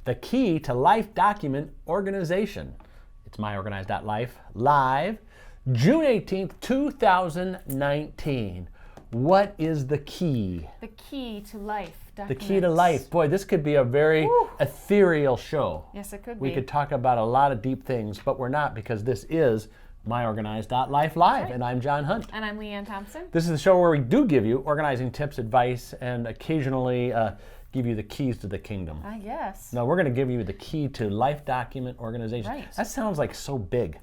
the key to life document organization. It's myOrganized.life, live, June 18th, 2019. What is the key? The key to life document. The key to life. Boy, this could be a very ethereal show. Yes, it could be. We could talk about a lot of deep things, but we're not, because this is myOrganized.life live, Right. and I'm John Hunt. And I'm Leanne Thompson. This is the show where we do give you organizing tips, advice, and occasionally give you the keys to the kingdom. Yes. No, we're going to give you the key to life document organization. Right. That sounds like so big.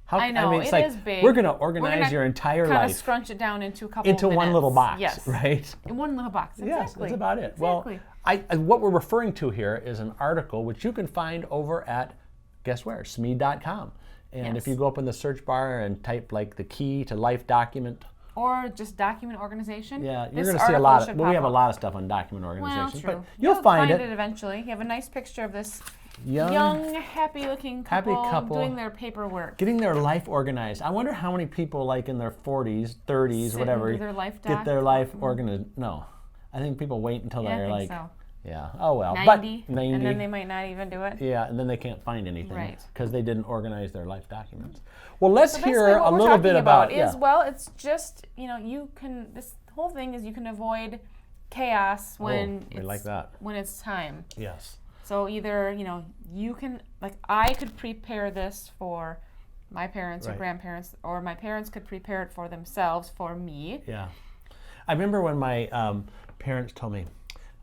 I know, it's it like, is big. We're going to organize your entire kind life of scrunch it down into a couple into minutes. one little box, yes. right? In one little box, exactly. Yes, that's about it. Exactly. Well, what we're referring to here is an article which you can find over at, guess where, sme.com. And Yes. if you go up in the search bar and type like the key to life document, or just document organization. yeah, you're this going to see a lot article of, should well, we pop have a up. lot of stuff on document organization, Well, true. but you'll find it. Eventually. You have a nice picture of this Young, happy-looking happy couple doing their paperwork. getting their life organized. I wonder how many people like in their 40s, 30s, Sit whatever, and do their life get their doc. life organized. No, I think people wait until Yeah, I they're think like, so. yeah, oh well, 90, but 90, and then they might not even do it. yeah, and then they can't find anything Right. because they didn't organize their life documents. Well, let's So hear basically what a we're little bit talking about is, well, it's just, you can, this whole thing is you can avoid chaos when we like that. when it's time. Yes. So either, you can, like I could prepare this for my parents or Right. grandparents, or my parents could prepare it for themselves, for me. Yeah. I remember when my parents told me,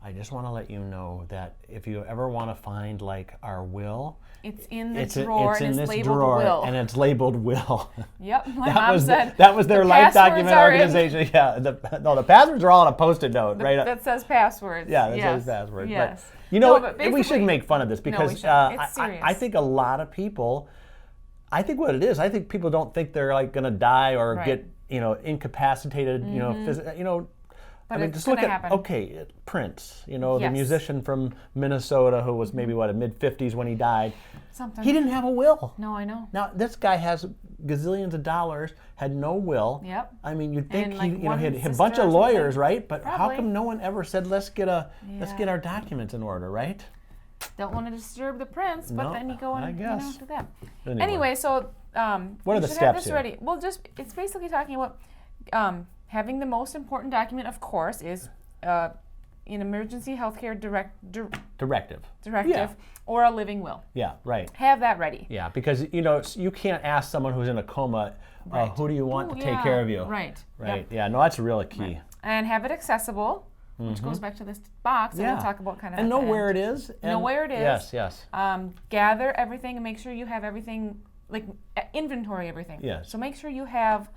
I just want to let you know that if you ever want to find like our will, It's in the it's drawer in and this it's labeled drawer will. and it's labeled will. Yep, my mom said that was their the life passwords document are in- organization. Yeah, the passwords are all on a Post-it note, right? That says passwords. Yeah, that yes. says passwords. Yes. But you know, but we should basically- make fun of this because we shouldn't. It's I serious. think a lot of people, I think what it is, I think people don't think they're like going to die or Right. get incapacitated, But I mean, it's just look gonna at happen. Prince, the Yes. musician from Minnesota who was maybe a mid-50s when he died. Something. He didn't have a will. No, I know. Now this guy has gazillions of dollars, had no will. Yep. I mean, you'd think And, like, he one had a sister bunch or of lawyers, something. right? But how Probably. come no one ever said let's get our documents in order, right? Don't want to disturb the prince, but No, then you go and I guess. do that. Anyway. So What are you the should steps have this here? ready. Well, it's basically talking about having the most important document, of course, is an emergency healthcare Directive. directive or a living will. Yeah, right. Have that ready. Yeah, because you can't ask someone who's in a coma, Right. who do you want Ooh, to take yeah. care of you? Right. Right. Yep. Yeah. No, that's really key. And have it accessible, which goes back to this box, and Yeah. we'll talk about kind of And at know the where end. it is. Know where it is. Yes. Yes. Gather everything and make sure you have everything, like inventory everything. Yes. So make sure you have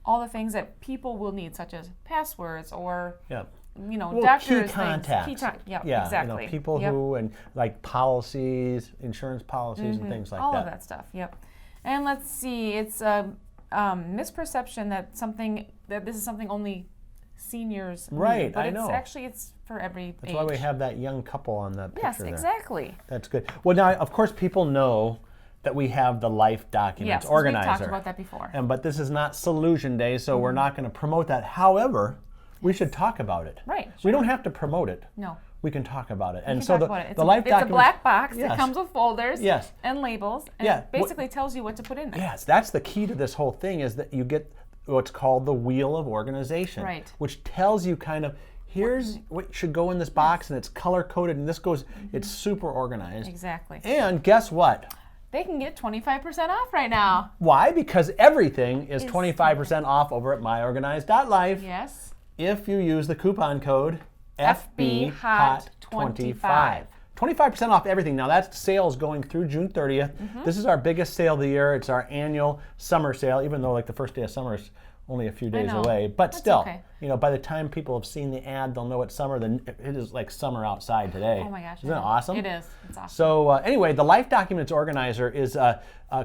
all the things that people will need, such as passwords or, Yeah. doctors. key things. contacts. Yeah, exactly. People Yep. who and like policies, insurance policies, and things like all that. of that stuff. Yep. And let's see, it's a misperception that this is something only seniors need, Right, but I know. It's for every That's age. why we have that young couple on that picture Yes, there. exactly. That's good. Well, now of course people know that we have the life documents Yes, organizer. we've talked about that before. But this is not Solution Day, so we're not going to promote that. However, we should talk about it. Right, We don't have to promote it. No. We can talk about it. We And can so talk the, about it. the life it's documents. a black box Yes. that comes with folders Yes. and labels, and Yeah. it basically tells you what to put in there. Yes, that's the key to this whole thing is that you get what's called the wheel of organization, Right. which tells you kind of here's what should go in this box, and it's color coded, and this goes. It's super organized. Exactly. And guess what? They can get 25% off right now. Why? Because everything is 25% off over at myOrganized.life Yes. if you use the coupon code FBHOT25. 25% off everything. Now that's sales going through June 30th. This is our biggest sale of the year. It's our annual summer sale, even though like the first day of summer is only a few days know. away. But That's still, okay. by the time people have seen the ad, they'll know it's summer. Then it is like summer outside today. Oh my gosh. Isn't it awesome? It is. It's awesome. So anyway, the Life Documents Organizer is a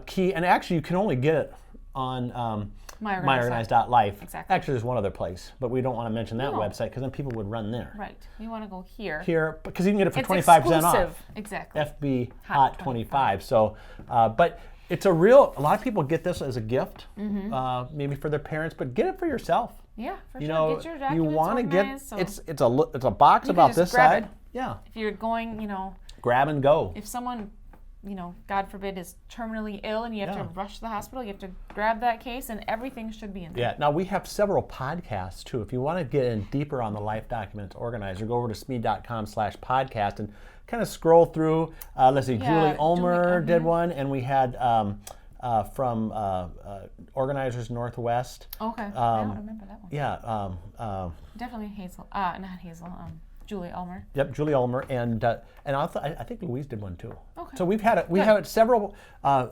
key, and actually you can only get it on myOrganized.life. Exactly. Actually, there's one other place, but we don't want to mention that No. website because then people would run there. Right. We want to go here. Here, because you can get it for It's 25% off. exclusive. Exactly. FB Hot 25. So, but it's a lot of people get this as a gift, maybe for their parents, but get it for yourself. Yeah, for You sure. know, Get your you documents want to get organized, so it's a box you can about just this grab side. it. Yeah. if you're going, grab and go. If someone, God forbid, is terminally ill and you have Yeah. to rush to the hospital, you have to grab that case and everything should be in there. Yeah, now we have several podcasts too. If you want to get in deeper on the Life Documents Organizer, go over to sme.com/podcast and kind of scroll through. Let's see, Julie Ulmer did one, and we had from Organizers Northwest. Okay, I don't remember that one. Yeah. Definitely Hazel, not Hazel, Julie Ulmer. Yep, Julie Ulmer, and I think Louise did one too. Okay. So we've had several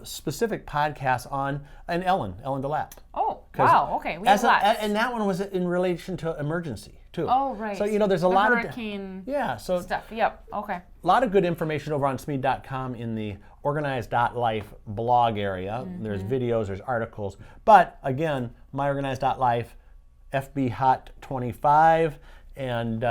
specific podcasts on, and Ellen DeLapp. Oh, wow, okay, we have lots. And that one was in relation to emergency too. Oh, right. So there's a lot hurricane of stuff. Yep. Okay. a lot of good information over on sme.com in the Organized.life blog area. There's videos, there's articles. But again, myOrganized.life, FB Hot 25, and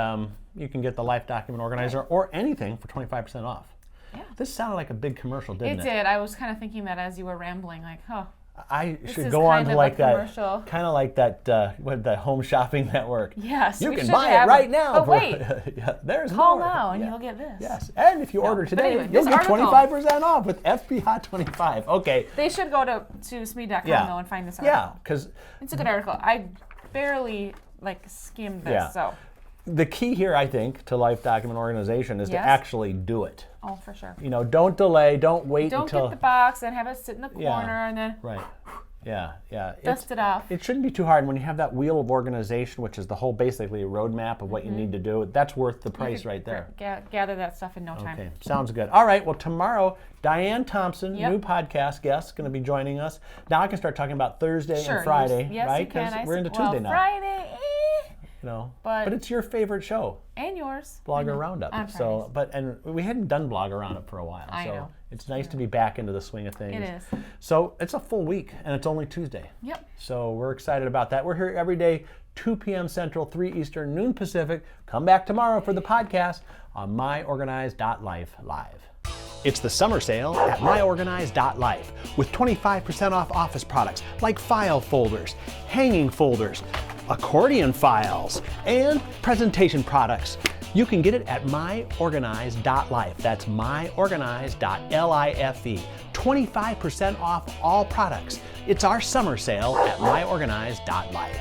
you can get the Life Document Organizer or anything for 25% off. Yeah. This sounded like a big commercial, didn't it? It did. I was kind of thinking that as you were rambling, like, I this should is go on kind to of like a that, commercial. kind of like that, what, the Home Shopping Network. Yes, You we can should buy it have right it. now. But wait, Yeah, there's call more. now and Yeah. you'll get this. Yes, and if you order But today, anyway, you'll this get article- 25% off with FB Hot 25. Okay. They should go to sme.com though and find this article. Yeah, because It's a good article. I barely skimmed this, so. the key here, I think, to Life Document Organization is to Yes. actually do it. Oh, for sure. Don't delay, don't wait Don't until. get the box and have it sit in the corner Yeah. and then Right. Yeah. dust it off. It shouldn't be too hard when you have that wheel of organization, which is the whole basically a roadmap of what you need to do. That's worth the price right there. Gather that stuff in no time. Okay, sounds good. All right, well, tomorrow, Diane Thompson, Yep. new podcast guest, going to be joining us. Now I can start talking about Thursday Sure. and Friday, Yes, right? you can. Because I we're into well, Tuesday now. Friday, But it's your favorite show, and yours. Blogger Roundup. On So, and we hadn't done Blogger Roundup for a while, I so know. it's nice to be back into the swing of things. It is. So it's a full week, and it's only Tuesday. Yep. So we're excited about that. We're here every day, 2 p.m. Central, 3 Eastern, noon Pacific. Come back tomorrow for the podcast on myOrganized.life live. It's the summer sale at myOrganized.life with 25% off office products like file folders, hanging folders, accordion files, and presentation products. You can get it at myOrganized.life. That's myOrganized.life. 25% off all products. It's our summer sale at myOrganized.life.